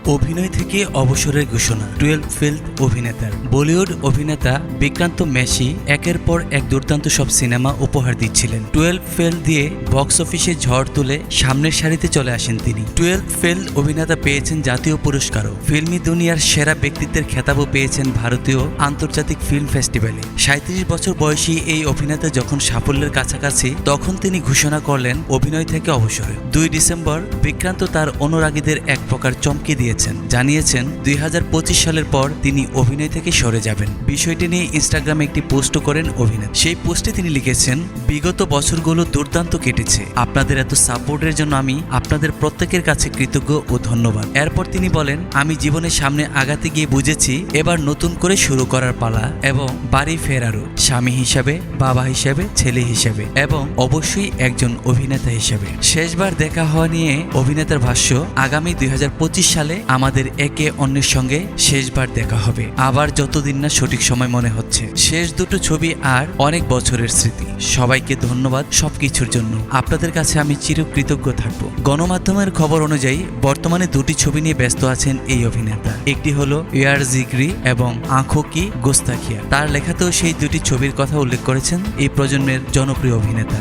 অভিনয় থেকে অবসরের ঘোষণা 12 ফেল অভিনেতার। বলিউড অভিনেতা বিক্রান্ত মেসি একের পর এক দুর্দান্ত সব সিনেমা উপহার দিচ্ছিলেন। 12 ফেল দিয়ে বক্স অফিসে ঝড় তুলে সামনের সারিতে চলে আসেন তিনি। 12 ফেল অভিনেতা পেয়েছেন জাতীয় পুরস্কারও। ফিল্মি দুনিয়ার সেরা ব্যক্তিত্বের খেতাবও পেয়েছেন ভারতীয় আন্তর্জাতিক ফিল্ম ফেস্টিভ্যালে। 37 বছর বয়সী এই অভিনেতা যখন সাফল্যের কাছাকাছি, তখন তিনি ঘোষণা করলেন অভিনয় থেকে অবসরে। 2 ডিসেম্বর বিক্রান্ত তার অনুরাগীদের এক প্রকার চমকে দিয়েছেন, জানিয়েছেন 2025 সালের পর তিনি অভিনয় থেকে সরে যাবেন। বিষয়টি নিয়ে ইনস্টাগ্রামে একটি পোস্ট করেন অভিনেতা। সেই পোস্টে তিনি লিখেছেন, বিগত বছরগুলো দুর্দান্ত কেটেছে। আপনাদের এত সাপোর্টের জন্য আমি আপনাদের প্রত্যেকের কাছে কৃতজ্ঞ ও ধন্যবাদ। এরপর তিনি বলেন, আমি জীবনের সামনে আগাতে গিয়ে বুঝেছি এবার নতুন করে শুরু করার পালা এবং বাড়ি ফেরারও, স্বামী হিসাবে, বাবা হিসাবে, ছেলে হিসাবে এবং অবশ্যই একজন অভিনেতা হিসাবে। শেষবার দেখা হওয়া নিয়ে অভিনেতার ভাষ্য, আগামী 2025 সালে আমাদের একে অন্যের সঙ্গে শেষবার দেখা হবে, আবার যতদিন না সঠিক সময় মনে হচ্ছে। শেষ দুটো ছবি আর অনেক বছরের স্মৃতি। সবাইকে ধন্যবাদ সবকিছুর জন্য। আপনাদের কাছে আমি চিরকৃতজ্ঞ থাকব। গণমাধ্যমের খবর অনুযায়ী বর্তমানে দুটি ছবি নিয়ে ব্যস্ত আছেন এই অভিনেতা। একটি হলো ইয়ার জিগরি এবং আঁখো কি গোস্তাখিয়া। তার লেখাতেও সেই দুটি ছবির কথা উল্লেখ করেছেন এই প্রজন্মের জনপ্রিয় অভিনেতা।